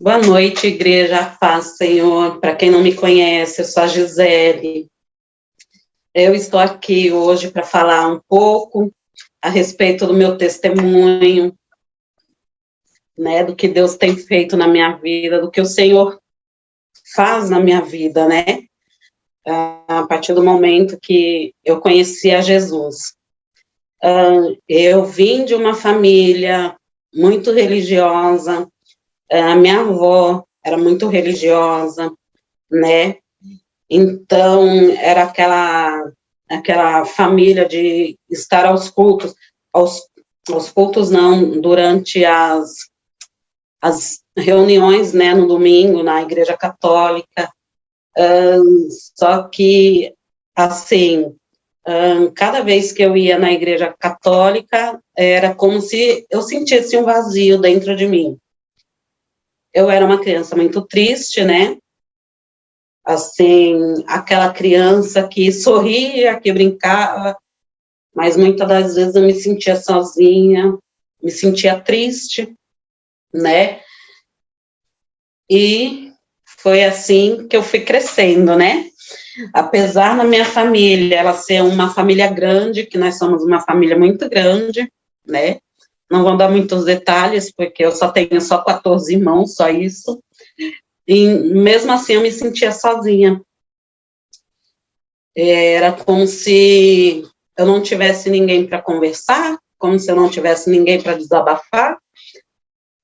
Boa noite, igreja, paz, Senhor. Para quem não me conhece, eu sou a Gisele. Eu estou aqui hoje para falar um pouco a respeito do meu testemunho, né, do que Deus tem feito na minha vida, do que o Senhor faz na minha vida, né, a partir do momento que eu conheci a Jesus. Eu vim de uma família muito religiosa, a minha avó era muito religiosa, né, então era aquela família de estar aos cultos não, durante as reuniões, né, no domingo, na igreja católica, só que, assim, cada vez que eu ia na igreja católica, era como se eu sentisse um vazio dentro de mim. Eu era uma criança muito triste, né, assim, aquela criança que sorria, que brincava, mas muitas das vezes eu me sentia sozinha, me sentia triste, né, e foi assim que eu fui crescendo, né, apesar da minha família, ela ser uma família grande, que nós somos uma família muito grande, né, não vou dar muitos detalhes, porque eu só tenho 14 irmãos, só isso, e mesmo assim eu me sentia sozinha, era como se eu não tivesse ninguém para conversar, como se eu não tivesse ninguém para desabafar,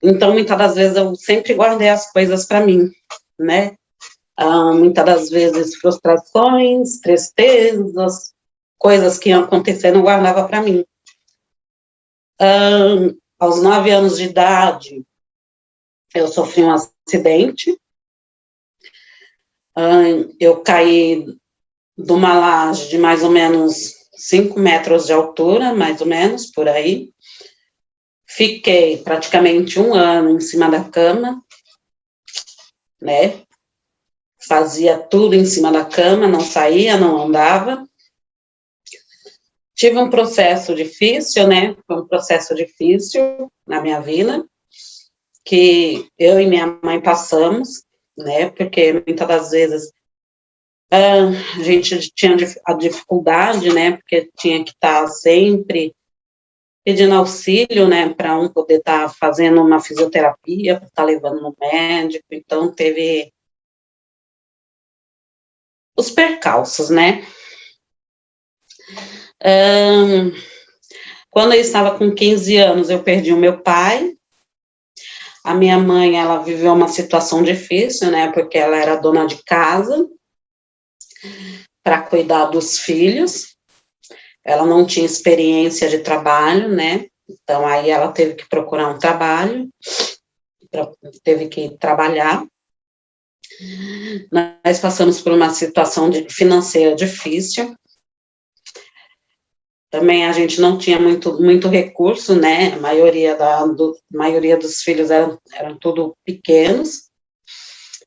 então muitas das vezes eu sempre guardei as coisas para mim, né, muitas das vezes frustrações, tristezas, coisas que iam acontecendo, eu guardava para mim. Aos 9 anos de idade, eu sofri um acidente, eu caí de uma laje de mais ou menos 5 metros de altura, mais ou menos, por aí. Fiquei praticamente 1 ano em cima da cama, né? Fazia tudo em cima da cama, não saía, não andava. Tive um processo difícil, né? Foi um processo difícil na minha vida, que eu e minha mãe passamos, né? Porque muitas das vezes a gente tinha a dificuldade, né? Porque tinha que estar sempre pedindo auxílio, né? Para um poder estar fazendo uma fisioterapia, para estar levando no médico. Então, teve os percalços, né? Quando eu estava com 15 anos, eu perdi o meu pai. A minha mãe, ela viveu uma situação difícil, né? Porque ela era dona de casa para cuidar dos filhos. Ela não tinha experiência de trabalho, né? Então, aí ela teve que procurar um trabalho, teve que trabalhar. Nós passamos por uma situação financeira difícil. Também a gente não tinha muito recurso, né? A maioria dos filhos eram tudo pequenos,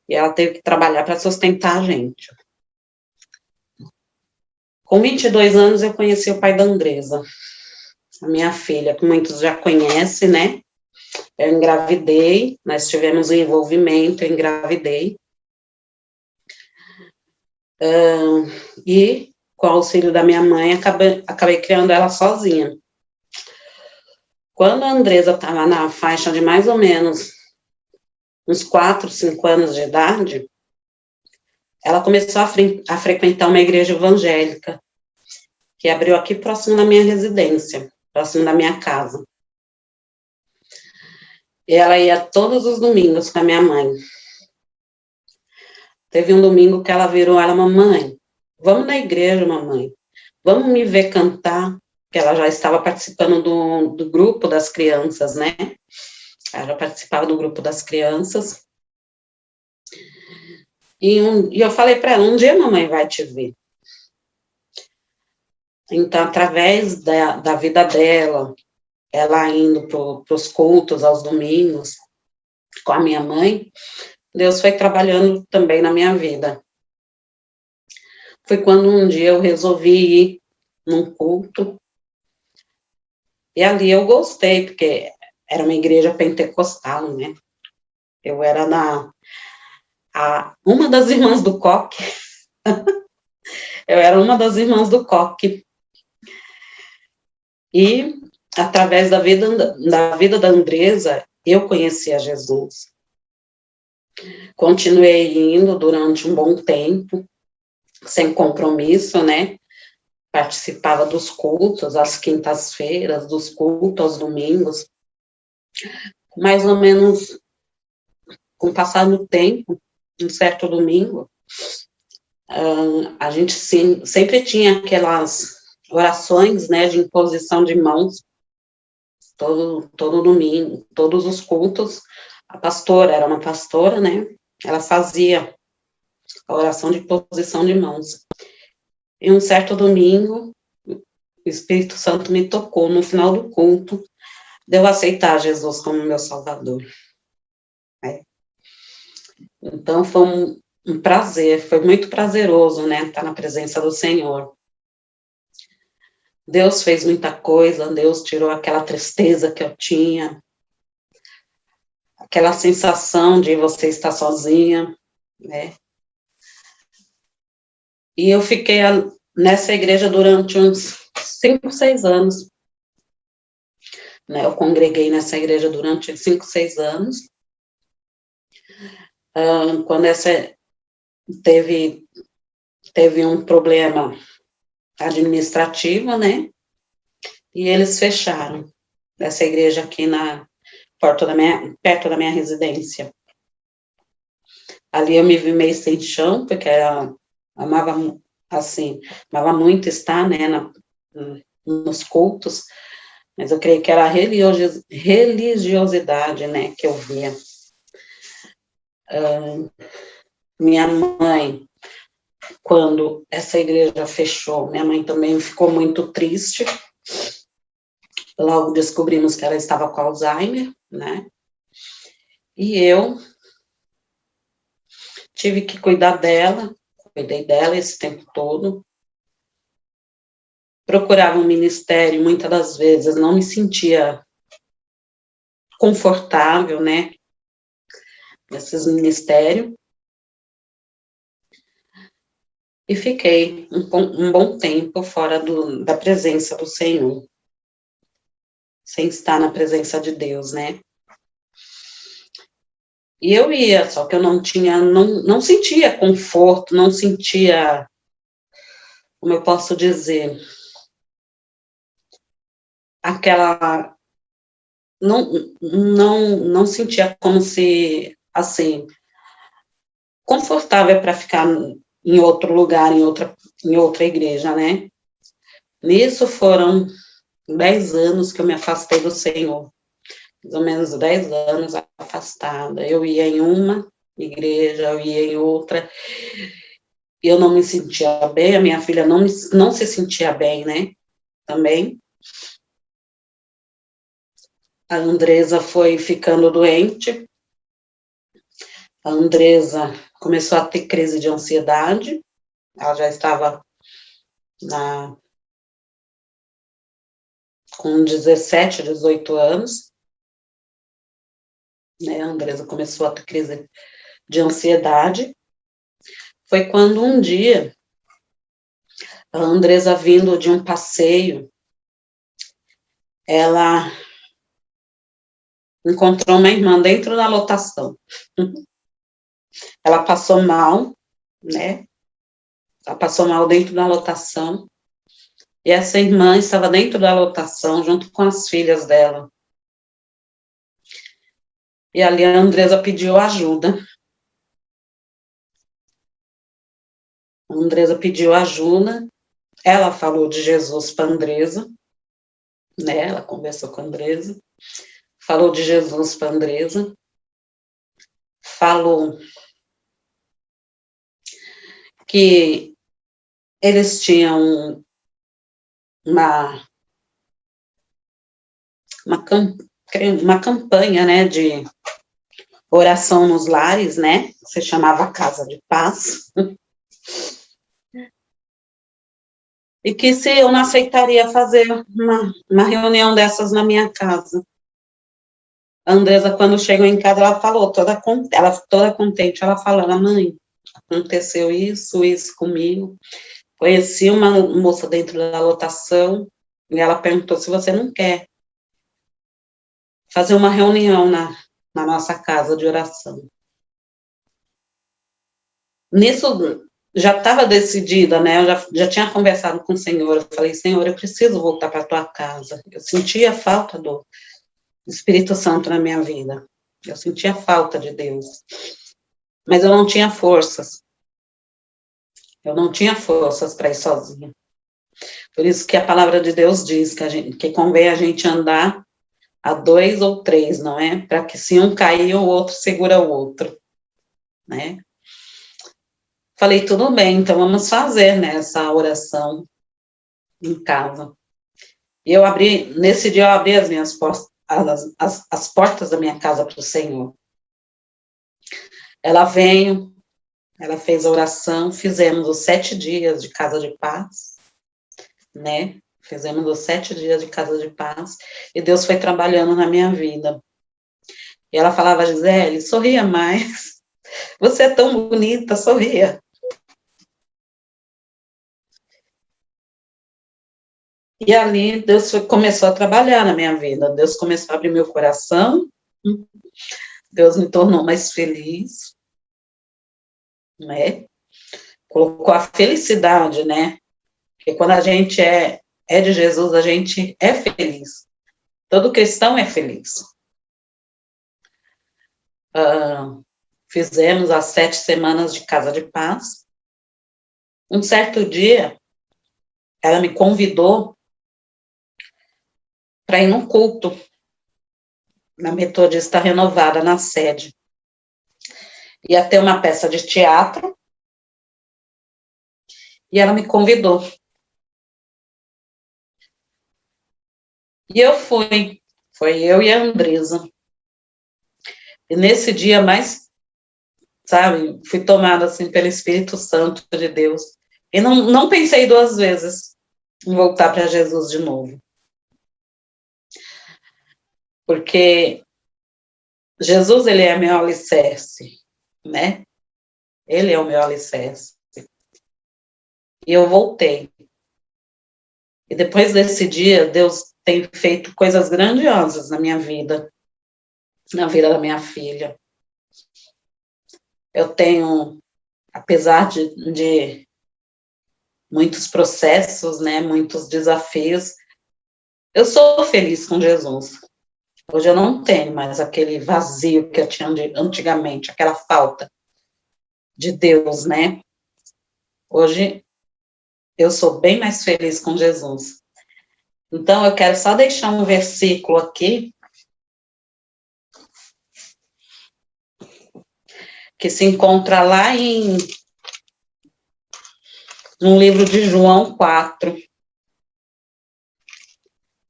e ela teve que trabalhar para sustentar a gente. Com 22 anos, eu conheci o pai da Andresa, a minha filha, que muitos já conhecem, né? Eu engravidei, nós tivemos um envolvimento, eu engravidei. E, com o auxílio da minha mãe, acabei criando ela sozinha. Quando a Andresa estava na faixa de mais ou menos uns 4, 5 anos de idade, ela começou a frequentar uma igreja evangélica, que abriu aqui próximo da minha residência, próximo da minha casa. E ela ia todos os domingos com a minha mãe. Teve um domingo que ela virou, mamãe, vamos na igreja, mamãe, vamos me ver cantar, que ela já estava participando do grupo das crianças, né? Ela já participava do grupo das crianças. E eu falei para ela, um dia a mamãe vai te ver. Então, através da vida dela, ela indo para os cultos aos domingos, com a minha mãe, Deus foi trabalhando também na minha vida. Foi quando um dia eu resolvi ir num culto, e ali eu gostei, porque era uma igreja pentecostal, né? Eu era uma das irmãs do coque. Eu era uma das irmãs do coque. E, através da vida da Andresa, eu conheci a Jesus. Continuei indo durante um bom tempo, sem compromisso, né? Participava dos cultos, às quintas-feiras, dos cultos aos domingos. Mais ou menos, com o passar do tempo, um certo domingo, a gente sempre tinha aquelas orações, né, de imposição de mãos, todo domingo, todos os cultos. A pastora, era uma pastora, né, ela fazia a oração de imposição de mãos. E um certo domingo, o Espírito Santo me tocou no final do culto, de eu aceitar Jesus como meu Salvador. Então, foi um prazer, foi muito prazeroso, né, estar na presença do Senhor. Deus fez muita coisa, Deus tirou aquela tristeza que eu tinha, aquela sensação de você estar sozinha, né? E eu fiquei nessa igreja durante uns 5, 6 anos, né? Eu congreguei nessa igreja durante 5, 6 anos. Quando teve um problema administrativo, né? E eles fecharam essa igreja aqui perto da minha residência. Ali eu me vi meio sem chão, porque amava muito estar, né, nos cultos, mas eu creio que era a religiosidade, né, que eu via. Minha mãe, quando essa igreja fechou, minha mãe também ficou muito triste. Logo descobrimos que ela estava com Alzheimer, né, e eu tive que cuidar dela, cuidei dela esse tempo todo. Procurava um ministério, muitas das vezes não me sentia confortável, né, nesses ministérios. E fiquei um bom tempo fora da presença do Senhor, sem estar na presença de Deus, né. E eu ia, só que eu não sentia conforto, não sentia, como eu posso dizer, aquela, não sentia como se, assim, confortável para ficar em outro lugar, em outra igreja, né. Nisso foram 10 anos que eu me afastei do Senhor, mais ou menos 10 anos afastada. Eu ia em uma igreja, eu ia em outra, e eu não me sentia bem, a minha filha não se sentia bem, né, também. A Andresa foi ficando doente, a Andresa começou a ter crise de ansiedade, ela já estava com 17, 18 anos, né, a Andresa começou a ter crise de ansiedade. Foi quando um dia, a Andresa vindo de um passeio, ela encontrou uma irmã dentro da lotação. Ela passou mal, né, ela passou mal dentro da lotação, e essa irmã estava dentro da lotação, junto com as filhas dela. E ali a Andresa pediu ajuda. A Andresa pediu ajuda, ela falou de Jesus para a Andresa, né, ela conversou com a Andresa, falou de Jesus para a Andresa, falou que eles tinham uma campanha, né, de oração nos lares, né, se chamava Casa de Paz, e que se eu não aceitaria fazer uma reunião dessas na minha casa. A Andresa, quando chegou em casa, ela falou, toda contente, ela falou, mãe, aconteceu isso comigo. Conheci uma moça dentro da lotação, e ela perguntou se você não quer fazer uma reunião na nossa casa de oração. Nisso, já estava decidida, né? Eu já tinha conversado com o Senhor. Eu falei, Senhor, eu preciso voltar para a tua casa. Eu sentia falta do Espírito Santo na minha vida. Eu sentia falta de Deus. Mas eu não tinha forças. Eu não tinha forças para ir sozinha. Por isso que a palavra de Deus diz que convém a gente andar a 2 ou 3, não é? Para que se um cair, o outro segura o outro, né? Falei, tudo bem, então vamos fazer, né, essa oração em casa. E nesse dia eu abri as minhas portas, as portas da minha casa para o Senhor. Ela veio, ela fez a oração, fizemos os 7 dias de casa de paz, né? Fizemos os 7 dias de casa de paz, e Deus foi trabalhando na minha vida. E ela falava, Gisele, sorria mais, você é tão bonita, sorria. E ali Deus começou a trabalhar na minha vida, Deus começou a abrir meu coração, Deus me tornou mais feliz, né? Colocou a felicidade, né? Porque quando a gente é de Jesus, a gente é feliz. Todo cristão é feliz. Fizemos as 7 semanas de casa de paz. Um certo dia, ela me convidou para ir num culto na Metodista Renovada, na sede. Ia ter uma peça de teatro, e ela me convidou. E eu fui. Foi eu e a Andresa. E nesse dia mais, sabe, fui tomada assim pelo Espírito Santo de Deus. E não pensei 2 vezes em voltar para Jesus de novo. Porque Jesus, ele é meu alicerce, né? Ele é o meu alicerce. E eu voltei. E depois desse dia, Deus tem feito coisas grandiosas na minha vida, na vida da minha filha. Eu tenho, apesar de muitos processos, né, muitos desafios, eu sou feliz com Jesus. Hoje eu não tenho mais aquele vazio que eu tinha antigamente, aquela falta de Deus, né? Hoje eu sou bem mais feliz com Jesus. Então eu quero só deixar um versículo aqui que se encontra lá no livro de João 4,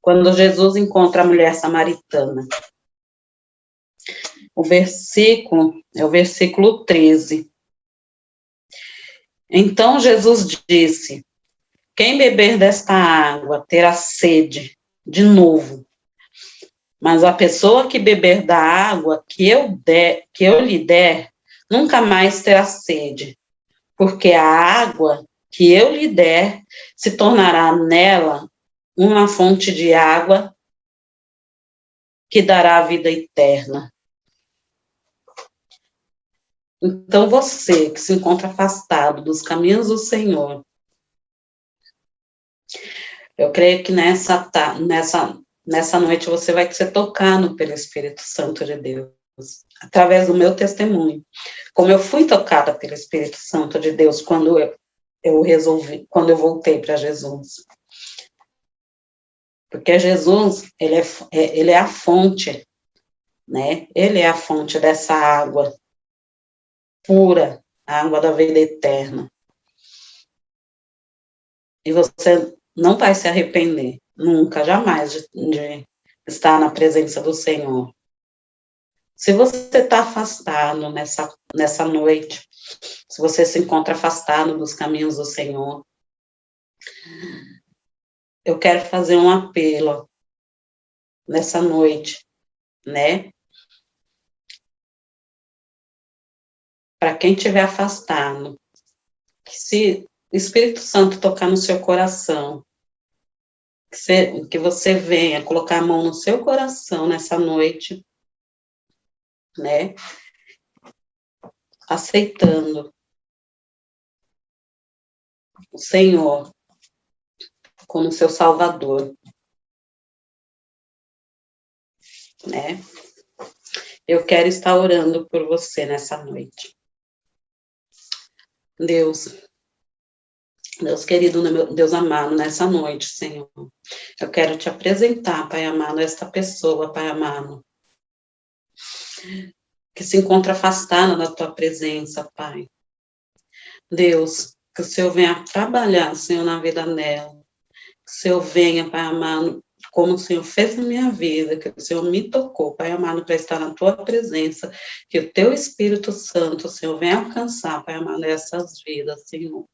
quando Jesus encontra a mulher samaritana. O versículo é o versículo 13. Então Jesus disse: quem beber desta água terá sede de novo, mas a pessoa que beber da água que eu lhe der, nunca mais terá sede, porque a água que eu lhe der se tornará nela uma fonte de água que dará a vida eterna. Então, você que se encontra afastado dos caminhos do Senhor, eu creio que nessa noite você vai ser tocado pelo Espírito Santo de Deus, através do meu testemunho. Como eu fui tocada pelo Espírito Santo de Deus quando quando eu voltei para Jesus. Porque Jesus, ele é a fonte, né? Ele é a fonte dessa água pura, a água da vida eterna. E você não vai se arrepender, nunca, jamais, de estar na presença do Senhor. Se você está afastado nessa noite, se você se encontra afastado dos caminhos do Senhor, eu quero fazer um apelo nessa noite, né? para quem estiver afastado, que se o Espírito Santo tocar no seu coração, que você venha colocar a mão no seu coração nessa noite, né, aceitando o Senhor como seu Salvador, né? Eu quero estar orando por você nessa noite. Deus querido, meu Deus amado, nessa noite, Senhor, eu quero te apresentar, Pai amado, esta pessoa, Pai amado, que se encontra afastada da tua presença, Pai. Deus, que o Senhor venha trabalhar, Senhor, na vida dela. Que o Senhor venha, Pai amado, como o Senhor fez na minha vida, que o Senhor me tocou, Pai amado, para estar na tua presença, que o teu Espírito Santo, Senhor, venha alcançar, Pai amado, essas vidas, Senhor.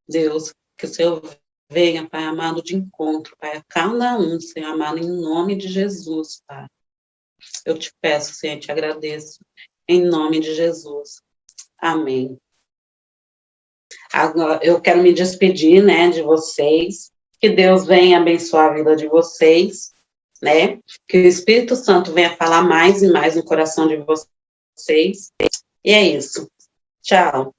Deus, que o Senhor venha, Pai amado, de encontro, Pai, a cada um, Senhor amado, em nome de Jesus, Pai. Eu te peço, Senhor, te agradeço, em nome de Jesus. Amém. Agora, eu quero me despedir, né, de vocês, que Deus venha abençoar a vida de vocês, né, que o Espírito Santo venha falar mais e mais no coração de vocês, e é isso. Tchau.